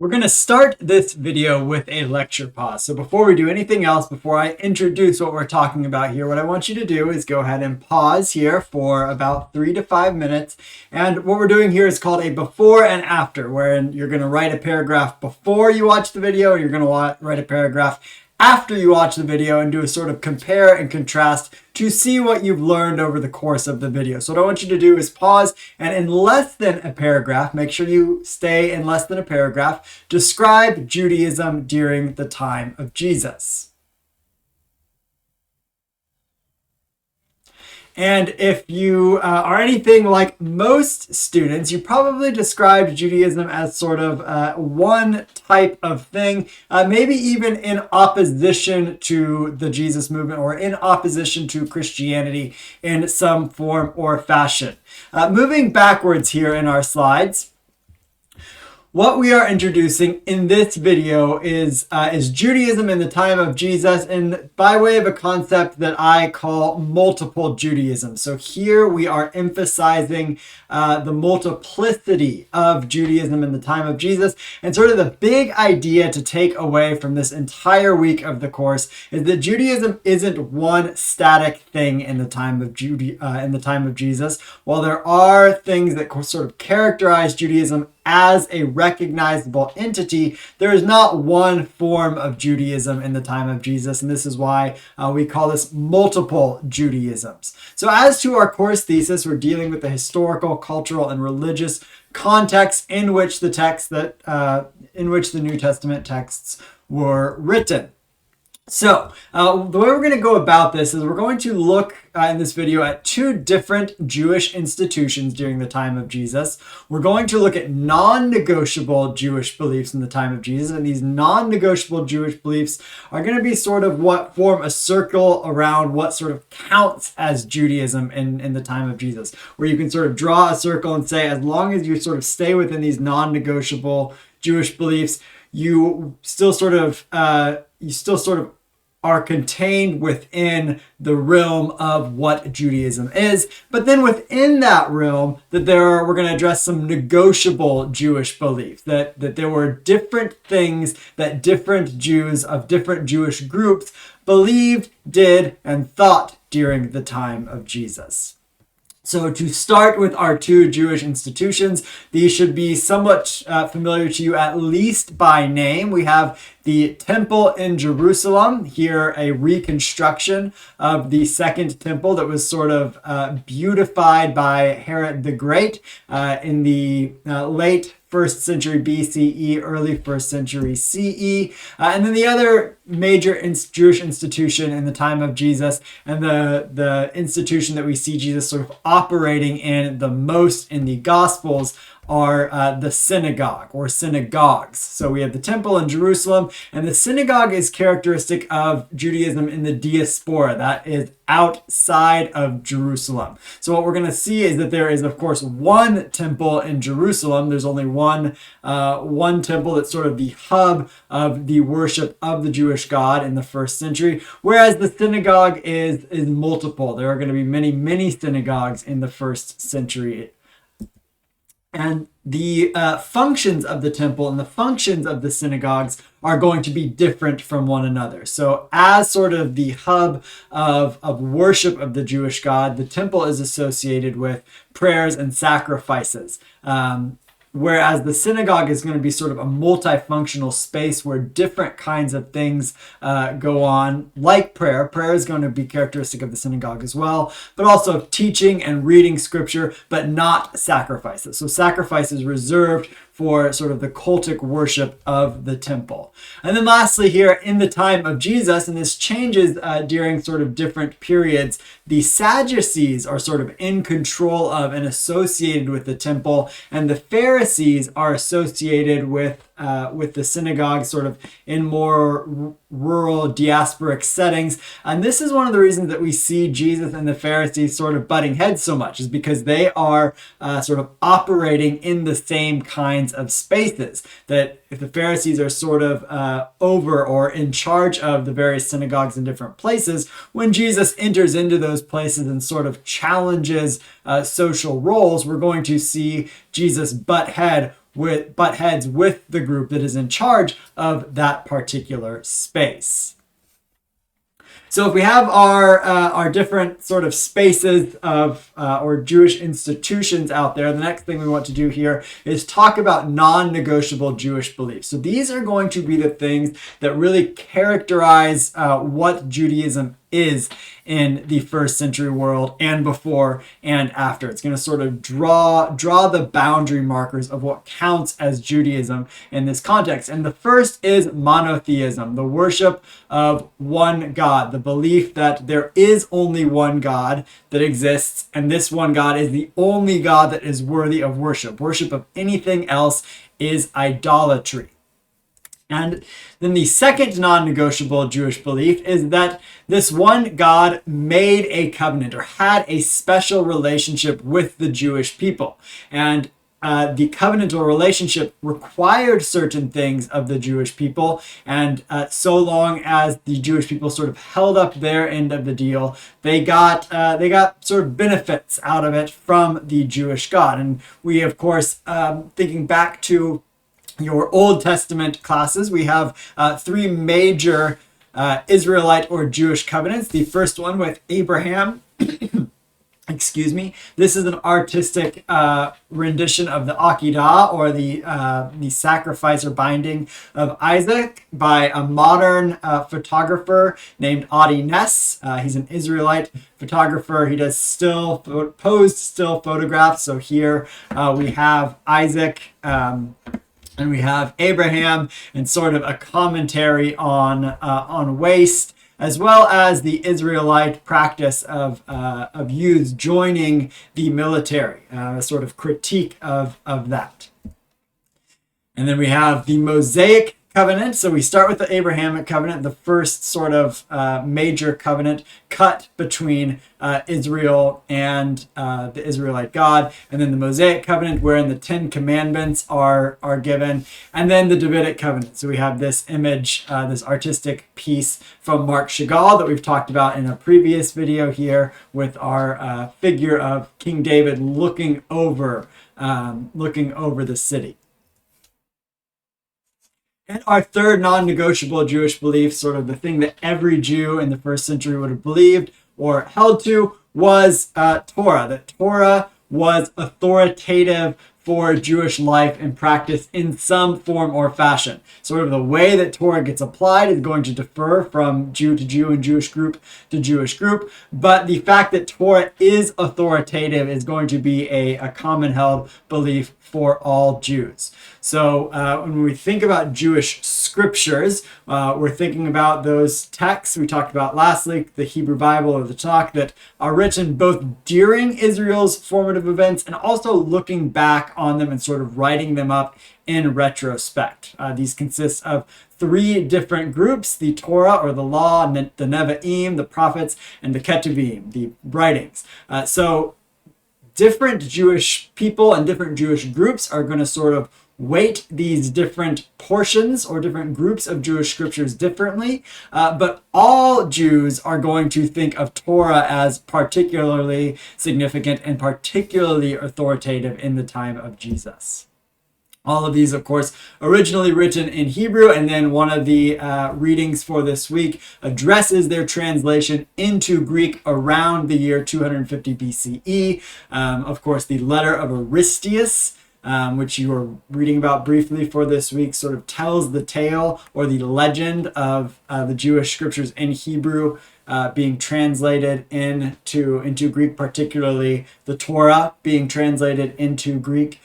We're going to start this video with a lecture pause. So before we do anything else, before I introduce what we're talking about here, what I want you to do is go ahead and pause here for about 3 to 5 minutes. And what we're doing here is called a before and after, wherein you're going to write a paragraph before you watch the video, and you're going to write a paragraph after you watch the video and do a sort of compare and contrast to see what you've learned over the course of the video. So what I want you to do is pause and in less than a paragraph, make sure you stay in less than a paragraph, describe Judaism during the time of Jesus. And if you are anything like most students, you probably described Judaism as sort of one type of thing, maybe even in opposition to the Jesus movement or in opposition to Christianity in some form or fashion. Moving backwards here in our slides, what we are introducing in this video is Judaism in the time of Jesus, and by way of a concept that I call multiple Judaism. So here we are emphasizing the multiplicity of Judaism in the time of Jesus, and sort of the big idea to take away from this entire week of the course is that Judaism isn't one static thing in the time of Jesus. While there are things that sort of characterize Judaism as a recognizable entity, there is not one form of Judaism in the time of Jesus, and this is why we call this multiple Judaisms. So as to our course thesis, we're dealing with the historical, cultural, and religious context in which the New Testament texts were written. So the way we're going to go about this is we're going to look in this video at two different Jewish institutions during the time of Jesus. We're going to look at non-negotiable Jewish beliefs in the time of Jesus, and these non-negotiable Jewish beliefs are going to be sort of what form a circle around what sort of counts as Judaism in the time of Jesus, where you can sort of draw a circle and say, as long as you sort of stay within these non-negotiable Jewish beliefs, you still sort of are contained within the realm of what Judaism is. But then within that realm, we're going to address some negotiable Jewish beliefs, that there were different things that different Jews of different Jewish groups believed, did, and thought during the time of Jesus. So to start with our two Jewish institutions, these should be somewhat familiar to you, at least by name. We have the Temple in Jerusalem, here a reconstruction of the Second Temple that was sort of beautified by Herod the Great in the late 1st century BCE, early 1st century CE. And then the other major Jewish institution in the time of Jesus, and the institution that we see Jesus sort of operating in the most in the Gospels, are the synagogue or synagogues. So we have the temple in Jerusalem, and the synagogue is characteristic of Judaism in the diaspora, that is outside of Jerusalem. So what we're going to see is that there is, of course, one temple in Jerusalem. There's only one temple that's sort of the hub of the worship of the Jewish God in the 1st century, whereas the synagogue is multiple. There are going to be many synagogues in the 1st century. And the functions of the temple and the functions of the synagogues are going to be different from one another. So as sort of the hub of worship of the Jewish God, the temple is associated with prayers and sacrifices. Whereas the synagogue is going to be sort of a multifunctional space where different kinds of things go on, like prayer. Prayer is going to be characteristic of the synagogue as well, but also teaching and reading scripture, but not sacrifices. So sacrifice is reserved for sort of the cultic worship of the temple. And then lastly here, in the time of Jesus, and this changes during sort of different periods, the Sadducees are sort of in control of and associated with the temple, and the Pharisees are associated with the synagogue sort of in more rural diasporic settings. And this is one of the reasons that we see Jesus and the Pharisees sort of butting heads so much, is because they are sort of operating in the same kinds of spaces. That if the Pharisees are sort of over or in charge of the various synagogues in different places, when Jesus enters into those places and sort of challenges social roles, we're going to see Jesus butt head butt heads with the group that is in charge of that particular space. So if we have our different sort of spaces of or Jewish institutions out there, the next thing we want to do here is talk about non-negotiable Jewish beliefs. So these are going to be the things that really characterize what Judaism is in the first century world and before and after. It's going to sort of draw the boundary markers of what counts as Judaism in this context. And the first is monotheism, the worship of one God, the belief that there is only one God that exists, and this one God is the only God that is worthy of worship. Worship of anything else is idolatry. And then the second non-negotiable Jewish belief is that this one God made a covenant or had a special relationship with the Jewish people. And the covenantal relationship required certain things of the Jewish people. And so long as the Jewish people sort of held up their end of the deal, they got sort of benefits out of it from the Jewish God. And we, of course, thinking back to your Old Testament classes, we have three major Israelite or Jewish covenants. The first one with Abraham. Excuse me. This is an artistic rendition of the Akedah, or the sacrifice or binding of Isaac, by a modern photographer named Adi Ness. He's an Israelite photographer. He does posed still photographs. So here we have Isaac. And we have Abraham, and sort of a commentary on waste, as well as the Israelite practice of youths joining the military, a sort of critique of that. And then we have the Mosaic covenant. So we start with the Abrahamic covenant, the first sort of major covenant cut between Israel and the Israelite God. And then the Mosaic covenant, wherein the 10 commandments are given. And then the Davidic covenant. So we have this image, this artistic piece from Marc Chagall that we've talked about in a previous video here, with our figure of King David looking over the city. And our third non-negotiable Jewish belief, sort of the thing that every Jew in the first century would have believed or held to, was Torah. That Torah was authoritative for Jewish life and practice in some form or fashion. Sort of the way that Torah gets applied is going to differ from Jew to Jew and Jewish group to Jewish group, but the fact that Torah is authoritative is going to be a common held belief for all Jews. So when we think about Jewish scriptures, we're thinking about those texts we talked about last week, the Hebrew Bible or the Tanakh, that are written both during Israel's formative events and also looking back on them and sort of writing them up in retrospect. These consist of three different groups: the Torah or the law, the Nevi'im, the prophets, and the Ketuvim, the writings. So different Jewish people and different Jewish groups are going to sort of weight these different portions or different groups of Jewish scriptures differently, but all Jews are going to think of Torah as particularly significant and particularly authoritative in the time of Jesus. All of these, of course, originally written in Hebrew, and then one of the readings for this week addresses their translation into Greek around the year 250 BCE. Of course, the letter of Aristeas, which you are reading about briefly for this week, sort of tells the tale or the legend of the Jewish scriptures in Hebrew being translated into Greek, particularly the Torah being translated into Greek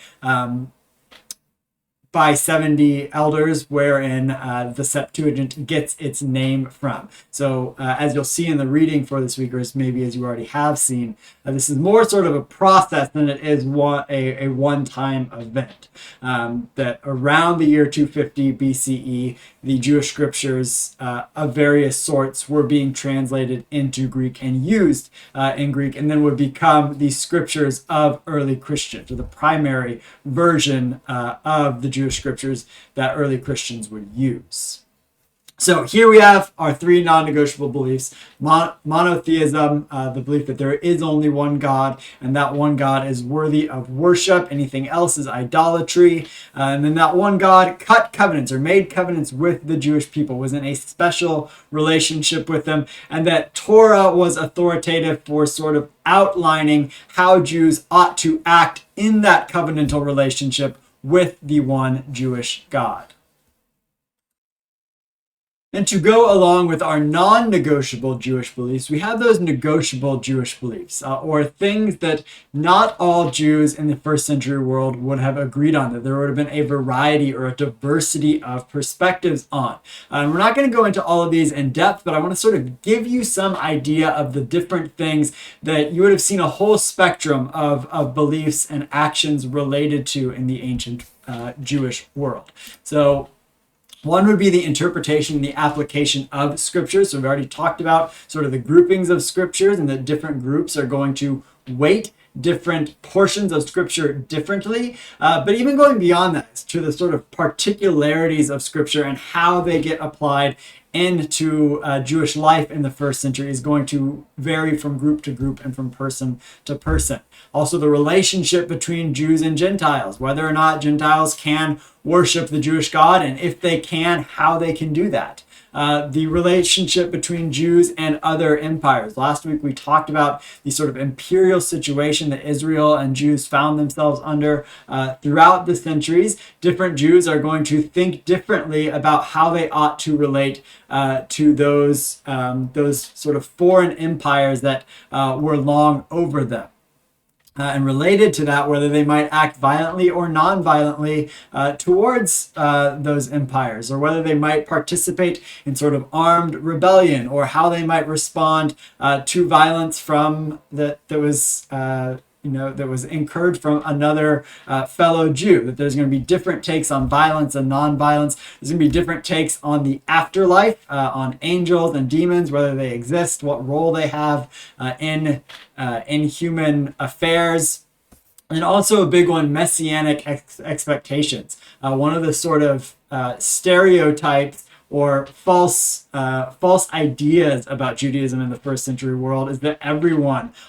by 70 elders, wherein the Septuagint gets its name from. So as you'll see in the reading for this week, or maybe as you already have seen, this is more sort of a process than it is a one-time event. That around the year 250 BCE, the Jewish scriptures of various sorts were being translated into Greek and used in Greek, and then would become the scriptures of early Christians, or the primary version of the Jewish scriptures that early Christians would use. So here we have our three non-negotiable beliefs. Monotheism, the belief that there is only one God and that one God is worthy of worship. Anything else is idolatry. And then that one God cut covenants or made covenants with the Jewish people, was in a special relationship with them, and that Torah was authoritative for sort of outlining how Jews ought to act in that covenantal relationship with the one Jewish God. And to go along with our non-negotiable Jewish beliefs, we have those negotiable Jewish beliefs, or things that not all Jews in the first century world would have agreed on, that there would have been a variety or a diversity of perspectives on. And we're not going to go into all of these in depth, but I want to sort of give you some idea of the different things that you would have seen a whole spectrum of beliefs and actions related to in the ancient Jewish world. So one would be the interpretation and the application of scriptures. So we've already talked about sort of the groupings of scriptures and that different groups are going to weight different portions of scripture differently. But even going beyond that to the sort of particularities of scripture and how they get applied into Jewish life in the first century is going to vary from group to group and from person to person. Also, the relationship between Jews and Gentiles, whether or not Gentiles can worship the Jewish God, and if they can, how they can do that. The relationship between Jews and other empires. Last week we talked about the sort of imperial situation that Israel and Jews found themselves under throughout the centuries. Different Jews are going to think differently about how they ought to relate to those sort of foreign empires that were long over them. And related to that, whether they might act violently or non-violently towards those empires, or whether they might participate in sort of armed rebellion, or how they might respond to violence from that was that was incurred from another fellow Jew. That there's going to be different takes on violence and non-violence. There's going to be different takes on the afterlife, on angels and demons, whether they exist, what role they have in human affairs. And also a big one, messianic expectations. One of the sort of stereotypes or false ideas about Judaism in the first century world is that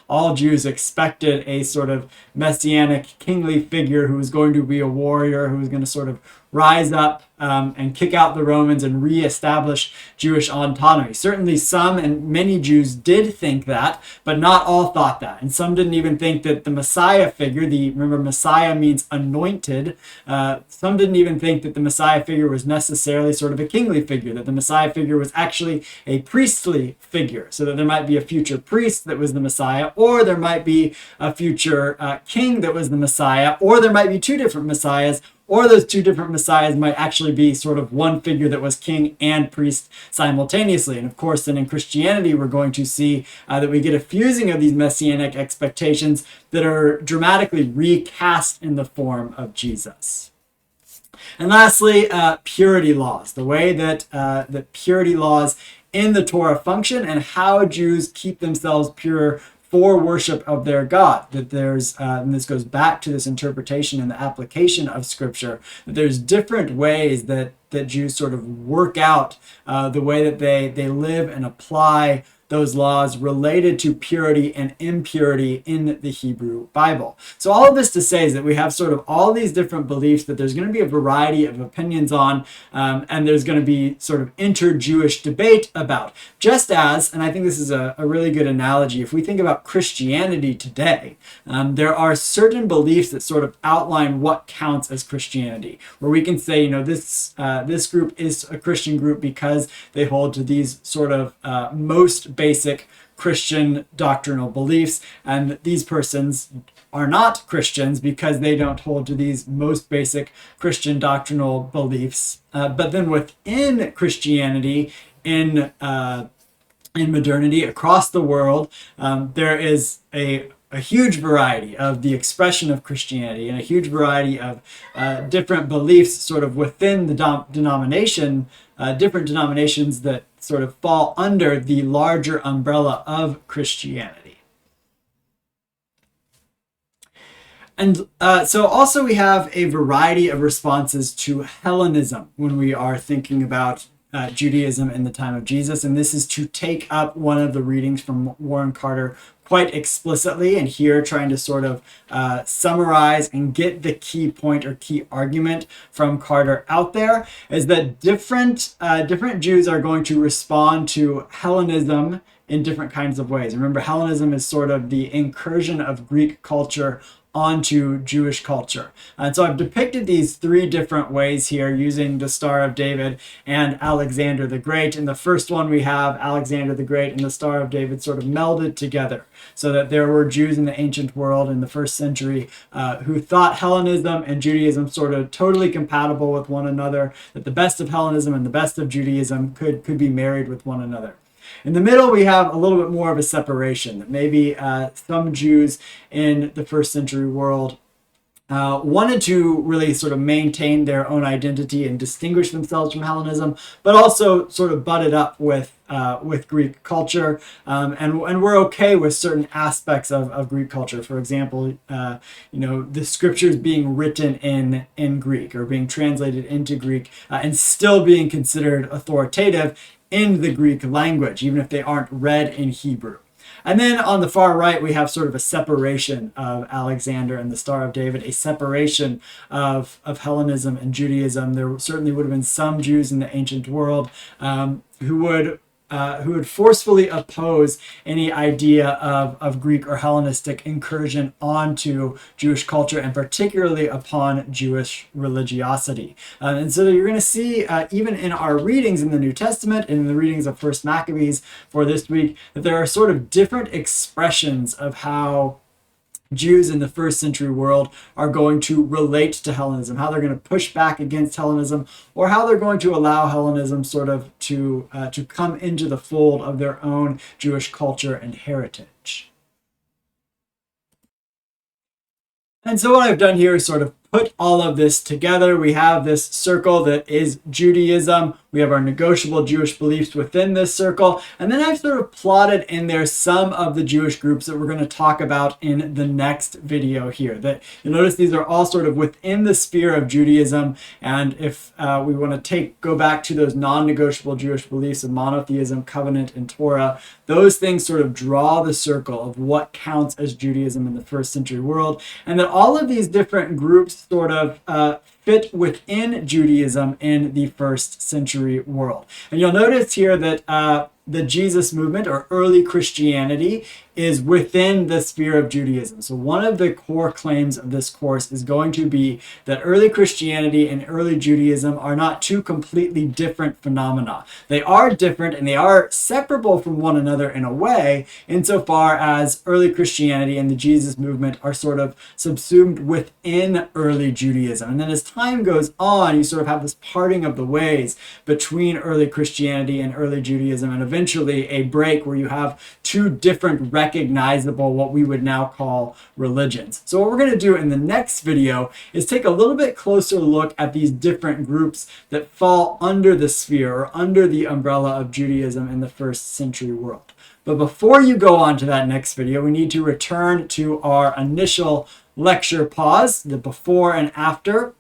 all Jews expected a sort of messianic kingly figure who was going to be a warrior, who was going to sort of rise up and kick out the Romans and reestablish Jewish autonomy. Certainly some and many Jews did think that, but not all thought that. And some didn't even think that the Messiah figure, remember Messiah means anointed, some didn't even think that the Messiah figure was necessarily sort of a kingly figure, that the Messiah figure was actually a priestly figure, so that there might be a future priest that was the Messiah, or there might be a future king that was the Messiah, or there might be two different Messiahs, or those two different messiahs might actually be sort of one figure that was king and priest simultaneously. And of course, then in Christianity, we're going to see that we get a fusing of these messianic expectations that are dramatically recast in the form of Jesus. And lastly, purity laws, the way that the purity laws in the Torah function and how Jews keep themselves pure for worship of their God. That there's, and this goes back to this interpretation and the application of Scripture, that there's different ways that Jews sort of work out the way that they live and apply those laws related to purity and impurity in the Hebrew Bible. So all of this to say is that we have sort of all these different beliefs that there's going to be a variety of opinions on, and there's going to be sort of inter-Jewish debate about. Just as, and I think this is a really good analogy, if we think about Christianity today, there are certain beliefs that sort of outline what counts as Christianity, where we can say, this group is a Christian group because they hold to these sort of most basic Christian doctrinal beliefs, and these persons are not Christians because they don't hold to these most basic Christian doctrinal beliefs. But then within Christianity, in modernity across the world, there is a huge variety of the expression of Christianity and a huge variety of different beliefs sort of within the denomination, different denominations that sort of fall under the larger umbrella of Christianity. And so also we have a variety of responses to Hellenism when we are thinking about Judaism in the time of Jesus. And this is to take up one of the readings from Warren Carter quite explicitly, and here trying to sort of summarize and get the key point or key argument from Carter out there, is that different Jews are going to respond to Hellenism in different kinds of ways. Remember, Hellenism is sort of the incursion of Greek culture onto Jewish culture. And so I've depicted these three different ways here using the Star of David and Alexander the Great. In the first one, we have Alexander the Great and the Star of David sort of melded together, so that there were Jews in the ancient world in the first century who thought Hellenism and Judaism sort of totally compatible with one another, that the best of Hellenism and the best of Judaism could be married with one another. In the middle, we have a little bit more of a separation, that maybe some Jews in the first century world wanted to really sort of maintain their own identity and distinguish themselves from Hellenism, but also sort of butted up with Greek culture, and we're okay with certain aspects of Greek culture. For example, the scriptures being written in Greek or being translated into Greek and still being considered authoritative in the Greek language, even if they aren't read in Hebrew. And then on the far right, we have sort of a separation of Alexander and the Star of David, a separation of Hellenism and Judaism. There certainly would have been some Jews in the ancient world who would forcefully oppose any idea of Greek or Hellenistic incursion onto Jewish culture, and particularly upon Jewish religiosity. And so you're going to see, even in our readings in the New Testament and in the readings of First Maccabees for this week, that there are sort of different expressions of how Jews in the first century world are going to relate to Hellenism, how they're going to push back against Hellenism, or how they're going to allow Hellenism sort of to come into the fold of their own Jewish culture and heritage. And so what I've done here is sort of put all of this together. We have this circle that is Judaism. We have our negotiable Jewish beliefs within this circle. And then I've sort of plotted in there some of the Jewish groups that we're going to talk about in the next video here. That you'll notice these are all sort of within the sphere of Judaism. And if we want to go back to those non-negotiable Jewish beliefs of monotheism, covenant, and Torah, those things sort of draw the circle of what counts as Judaism in the first century world. And that all of these different groups sort of fit within Judaism in the first century world. And you'll notice here that the Jesus movement or early Christianity is within the sphere of Judaism. So one of the core claims of this course is going to be that early Christianity and early Judaism are not two completely different phenomena. They are different and they are separable from one another in a way, insofar as early Christianity and the Jesus movement are sort of subsumed within early Judaism. And then as time goes on, you sort of have this parting of the ways between early Christianity and early Judaism, and eventually a break where you have two different recognizable, what we would now call religions. So what we're going to do in the next video is take a little bit closer look at these different groups that fall under the sphere or under the umbrella of Judaism in the first century world. But before you go on to that next video, we need to return to our initial lecture pause, the before and after.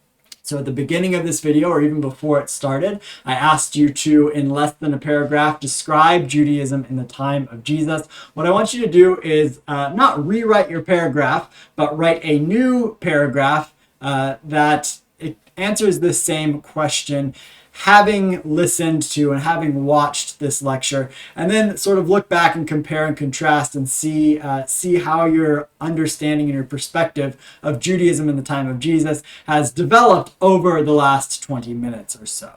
So at the beginning of this video, or even before it started, I asked you to, in less than a paragraph, describe Judaism in the time of Jesus. What I want you to do is not rewrite your paragraph, but write a new paragraph that answers the same question, having listened to and having watched this lecture, and then sort of look back and compare and contrast and see how your understanding and your perspective of Judaism in the time of Jesus has developed over the last 20 minutes or so.